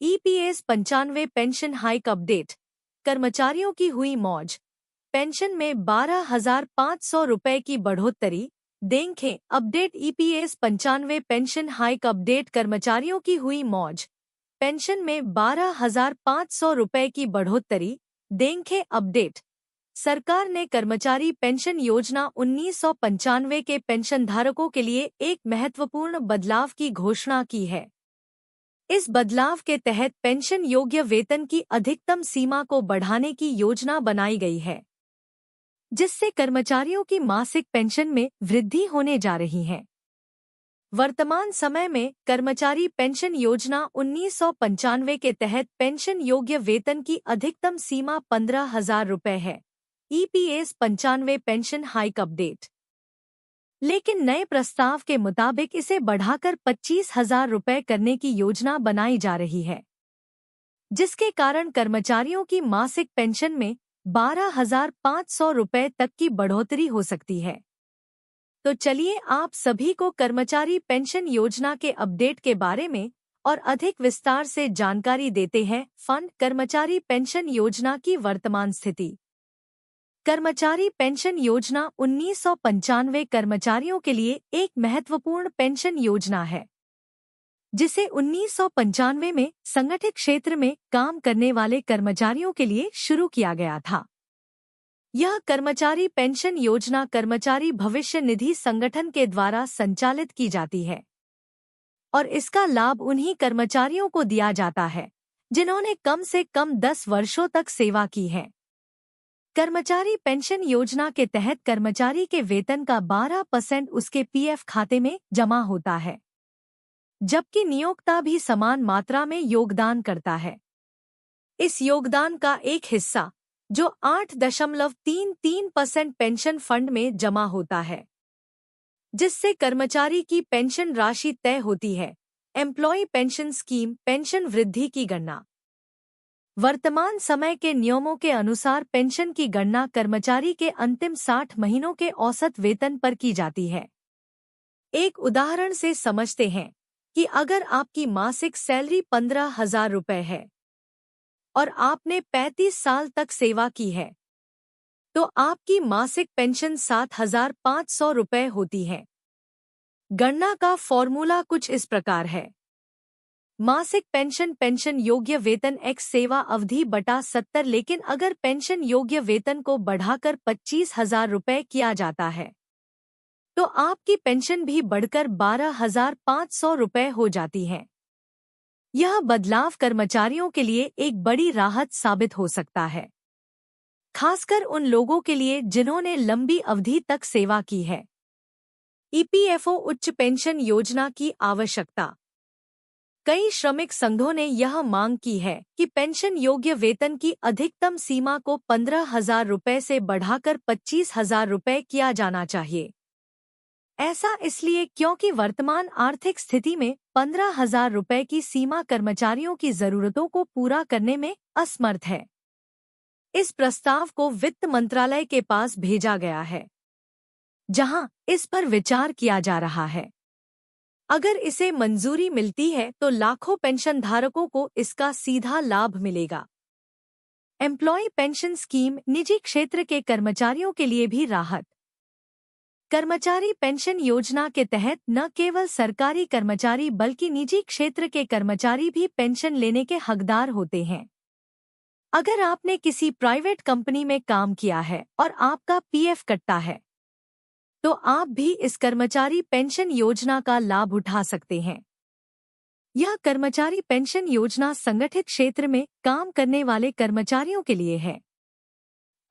EPS 95 pension hike update. कर्मचारियों की हुई मौज। पेंशन में 12,500 रुपए की बढ़ोतरी। देखें update. EPS 95 pension hike update. कर्मचारियों की हुई मौज। पेंशन में 12,500 रुपए की बढ़ोतरी। देखें अपडेट। सरकार ने कर्मचारी पेंशन योजना 1995 के पेंशनधारकों के लिए एक महत्वपूर्ण बदलाव की घोषणा की है। इस बदलाव के तहत पेंशन योग्य वेतन की अधिकतम सीमा को बढ़ाने की योजना बनाई गई है, जिससे कर्मचारियों की मासिक पेंशन में वृद्धि होने जा रही है। वर्तमान समय में कर्मचारी पेंशन योजना 1995 के तहत पेंशन योग्य वेतन की अधिकतम सीमा 15,000 रुपये है। EPS 95 pension hike update. लेकिन नए प्रस्ताव के मुताबिक इसे बढ़ाकर 25,000 रुपये करने की योजना बनाई जा रही है, जिसके कारण कर्मचारियों की मासिक पेंशन में 12,500 रुपये तक की बढ़ोतरी हो सकती है। तो चलिए आप सभी को कर्मचारी पेंशन योजना के अपडेट के बारे में और अधिक विस्तार से जानकारी देते हैं। फंड कर्मचारी पेंशन योजना की वर्तमान स्थिति। कर्मचारी पेंशन योजना 1995 कर्मचारियों के लिए एक महत्वपूर्ण पेंशन योजना है, जिसे 1995 में संगठित क्षेत्र में काम करने वाले कर्मचारियों के लिए शुरू किया गया था। यह कर्मचारी पेंशन योजना कर्मचारी भविष्य निधि संगठन के द्वारा संचालित की जाती है और इसका लाभ उन्हीं कर्मचारियों को दिया जाता है जिन्होंने कम से कम 10 वर्षों तक सेवा की है। कर्मचारी पेंशन योजना के तहत कर्मचारी के वेतन का 12% उसके पीएफ खाते में जमा होता है, जबकि नियोक्ता भी समान मात्रा में योगदान करता है। इस योगदान का एक हिस्सा, जो 8.33% पेंशन फंड में जमा होता है, जिससे कर्मचारी की पेंशन राशि तय होती है। एम्प्लॉय पेंशन स्कीम पेंशन वृद्धि की गणना। वर्तमान समय के नियमों के अनुसार पेंशन की गणना कर्मचारी के अंतिम 60 महीनों के औसत वेतन पर की जाती है। एक उदाहरण से समझते हैं कि अगर आपकी मासिक सैलरी 15,000 रुपये है और आपने 35 साल तक सेवा की है, तो आपकी मासिक पेंशन 7,500 रुपये होती है। गणना का फॉर्मूला कुछ इस प्रकार है। मासिक पेंशन पेंशन योग्य वेतन x सेवा अवधि बटा 70। लेकिन अगर पेंशन योग्य वेतन को बढ़ाकर 25,000 रुपये किया जाता है, तो आपकी पेंशन भी बढ़कर 12,500 रुपये हो जाती है। यह बदलाव कर्मचारियों के लिए एक बड़ी राहत साबित हो सकता है, खासकर उन लोगों के लिए जिन्होंने लंबी अवधि तक सेवा की है। ईपीएफओ उच्च पेंशन योजना की आवश्यकता। कई श्रमिक संघों ने यह मांग की है कि पेंशन योग्य वेतन की अधिकतम सीमा को 15,000 रुपये से बढ़ाकर 25,000 रुपये किया जाना चाहिए। ऐसा इसलिए क्योंकि वर्तमान आर्थिक स्थिति में 15,000 रुपये की सीमा कर्मचारियों की जरूरतों को पूरा करने में असमर्थ है। इस प्रस्ताव को वित्त मंत्रालय के पास भेजा गया है, जहां इस पर विचार किया जा रहा है। अगर इसे मंजूरी मिलती है तो लाखों पेंशनधारकों को इसका सीधा लाभ मिलेगा। एम्प्लॉय पेंशन स्कीम निजी क्षेत्र के कर्मचारियों के लिए भी राहत। कर्मचारी पेंशन योजना के तहत न केवल सरकारी कर्मचारी बल्कि निजी क्षेत्र के कर्मचारी भी पेंशन लेने के हकदार होते हैं। अगर आपने किसी प्राइवेट कंपनी में काम किया है और आपका पीएफ कटता है, तो आप भी इस कर्मचारी पेंशन योजना का लाभ उठा सकते हैं। यह कर्मचारी पेंशन योजना संगठित क्षेत्र में काम करने वाले कर्मचारियों के लिए है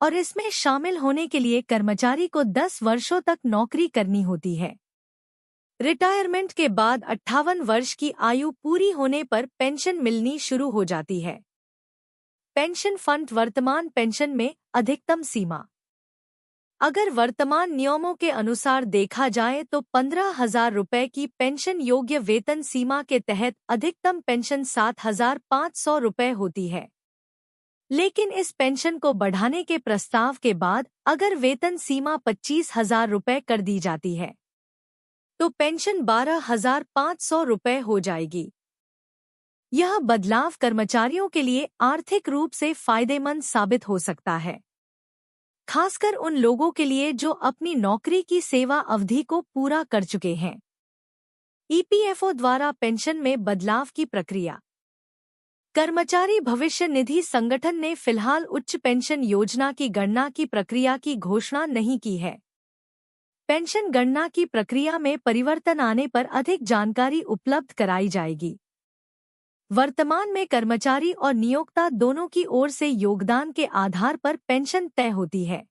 और इसमें शामिल होने के लिए कर्मचारी को 10 वर्षों तक नौकरी करनी होती है। रिटायरमेंट के बाद 58 वर्ष की आयु पूरी होने पर पेंशन मिलनी शुरू हो जाती है। पेंशन फंड वर्तमान पेंशन में अधिकतम सीमा। अगर वर्तमान नियमों के अनुसार देखा जाए तो 15,000 रुपये की पेंशन योग्य वेतन सीमा के तहत अधिकतम पेंशन 7,500 रुपये होती है। लेकिन इस पेंशन को बढ़ाने के प्रस्ताव के बाद अगर वेतन सीमा 25,000 रुपये कर दी जाती है, तो पेंशन 12,500 रुपये हो जाएगी। यह बदलाव कर्मचारियों के लिए आर्थिक रूप से फायदेमंद साबित हो सकता है, खासकर उन लोगों के लिए जो अपनी नौकरी की सेवा अवधि को पूरा कर चुके हैं। ईपीएफओ द्वारा पेंशन में बदलाव की प्रक्रिया। कर्मचारी भविष्य निधि संगठन ने फिलहाल उच्च पेंशन योजना की गणना की प्रक्रिया की घोषणा नहीं की है। पेंशन गणना की प्रक्रिया में परिवर्तन आने पर अधिक जानकारी उपलब्ध कराई जाएगी। वर्तमान में कर्मचारी और नियोक्ता दोनों की ओर से योगदान के आधार पर पेंशन तय होती है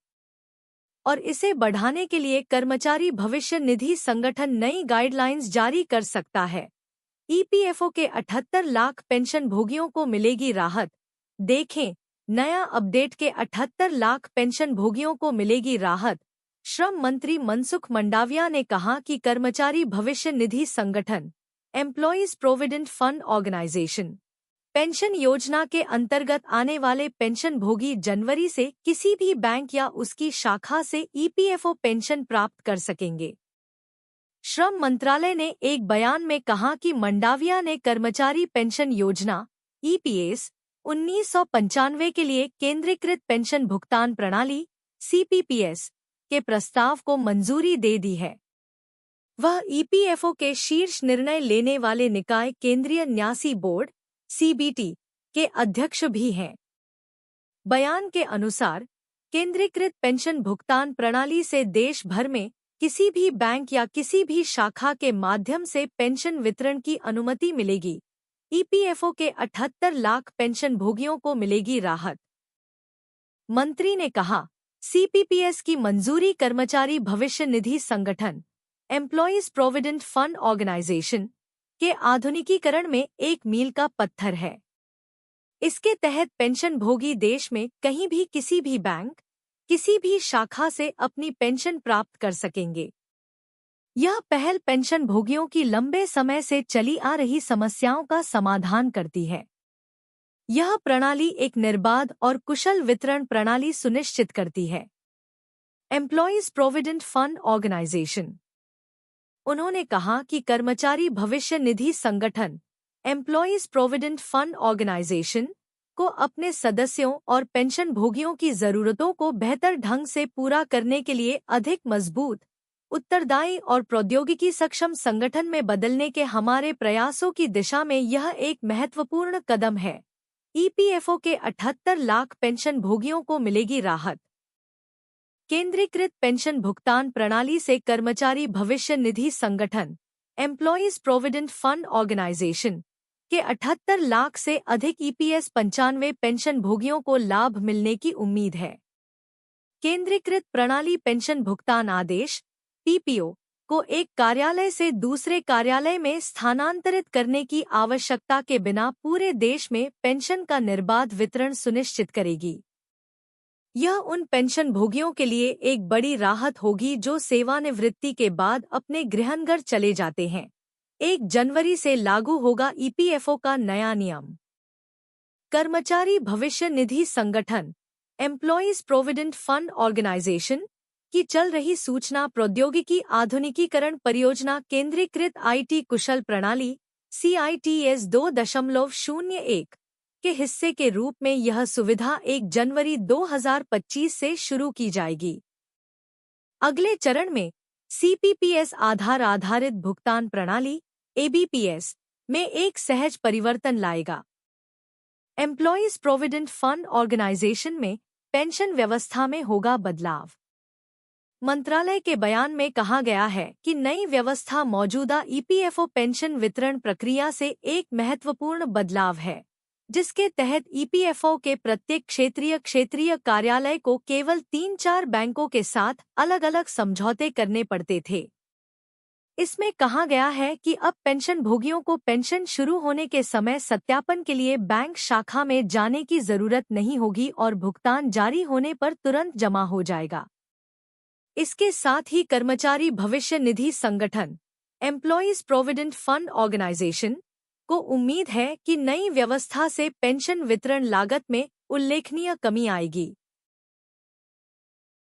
और इसे बढ़ाने के लिए कर्मचारी भविष्य निधि संगठन नई गाइडलाइंस जारी कर सकता है। ईपीएफओ के 78 लाख पेंशन भोगियों को मिलेगी राहत। देखें, नया अपडेट के 78 लाख पेंशन भोगियों को मिलेगी राहत। श्रम मंत्री मनसुख मंडाविया ने कहा कि कर्मचारी भविष्य निधि संगठन employees provident fund organisation pension योजना के अंतर्गत आने वाले पेंशन भोगी जनवरी से किसी भी बैंक या उसकी शाखा से ईपीएफओ पेंशन प्राप्त कर सकेंगे। श्रम मंत्रालय ने एक बयान में कहा कि मंडाविया ने कर्मचारी पेंशन योजना ईपीएस 1995 के लिए केंद्रीकृत पेंशन भुगतान प्रणाली सीपीपीएस के प्रस्ताव को मंजूरी दे दी है। वह ईपीएफओ के शीर्ष निर्णय लेने वाले निकाय केंद्रीय न्यासी बोर्ड सीबीटी के अध्यक्ष भी हैं। बयान के अनुसार केंद्रीकृत पेंशन भुगतान प्रणाली से देश भर में किसी भी बैंक या किसी भी शाखा के माध्यम से पेंशन वितरण की अनुमति मिलेगी। ईपीएफओ के 78 लाख पेंशन भोगियों को मिलेगी राहत। मंत्री ने कहा, सीपीपीएस की मंजूरी कर्मचारी भविष्य निधि संगठन एम्प्लॉयज प्रोविडेंट फंड ऑर्गेनाइजेशन के आधुनिकीकरण में एक मील का पत्थर है। इसके तहत पेंशन भोगी देश में कहीं भी किसी भी बैंक, किसी भी शाखा से अपनी पेंशन प्राप्त कर सकेंगे। यह पहल पेंशन भोगियों की लंबे समय से चली आ रही समस्याओं का समाधान करती है। यह प्रणाली एक निर्बाध और कुशल वितरण प्रणाली सुनिश्चित करती है। Employees provident fund organisation. उन्होंने कहा कि कर्मचारी भविष्य निधि संगठन एम्प्लॉयज प्रोविडेंट फंड ऑर्गेनाइजेशन को अपने सदस्यों और पेंशन भोगियों की जरूरतों को बेहतर ढंग से पूरा करने के लिए अधिक मजबूत, उत्तरदायी और प्रौद्योगिकी सक्षम संगठन में बदलने के हमारे प्रयासों की दिशा में यह एक महत्वपूर्ण कदम है। ईपीएफओ के 78 लाख पेंशन भोगियों को मिलेगी राहत। केंद्रीकृत पेंशन भुगतान प्रणाली से कर्मचारी भविष्य निधि संगठन एम्प्लॉयज प्रोविडेंट फंड ऑर्गेनाइजेशन के 78 लाख से अधिक ईपीएस 95 पेंशन भोगियों को लाभ मिलने की उम्मीद है। केंद्रीकृत प्रणाली पेंशन भुगतान आदेश पीपीओ को एक कार्यालय से दूसरे कार्यालय में स्थानांतरित करने की आवश्यकता के बिना पूरे देश में पेंशन का निर्बाध वितरण सुनिश्चित करेगी। यह उन पेंशन भोगियों के लिए एक बड़ी राहत होगी जो सेवानिवृत्ति के बाद अपने गृहनगर चले जाते हैं। 1 जनवरी से लागू होगा ईपीएफओ का नया नियम। कर्मचारी भविष्य निधि संगठन एम्प्लॉयज प्रोविडेंट फंड ऑर्गेनाइजेशन की चल रही सूचना प्रौद्योगिकी आधुनिकीकरण परियोजना केंद्रीकृत आईटी कुशल प्रणाली CITS 2.01 के हिस्से के रूप में यह सुविधा 1 जनवरी 2025 से शुरू की जाएगी। अगले चरण में सीपीपीएस आधार आधारित भुगतान प्रणाली ABPS में एक सहज परिवर्तन लाएगा। एम्प्लॉयज प्रोविडेंट फंड ऑर्गेनाइजेशन में पेंशन व्यवस्था में होगा बदलाव। मंत्रालय के बयान में कहा गया है कि नई व्यवस्था मौजूदा ईपीएफओ पेंशन वितरण प्रक्रिया से एक महत्वपूर्ण बदलाव है, जिसके तहत ईपीएफओ के प्रत्येक क्षेत्रीय कार्यालय को केवल 3-4 बैंकों के साथ अलग अलग समझौते करने पड़ते थे। इसमें कहा गया है कि अब पेंशन भोगियों को पेंशन शुरू होने के समय सत्यापन के लिए बैंक शाखा में जाने की जरूरत नहीं होगी और भुगतान जारी होने पर तुरंत जमा हो जाएगा। इसके साथ ही कर्मचारी भविष्य निधि संगठन एम्प्लॉयज प्रोविडेंट फंड ऑर्गेनाइजेशन को उम्मीद है कि नई व्यवस्था से पेंशन वितरण लागत में उल्लेखनीय कमी आएगी।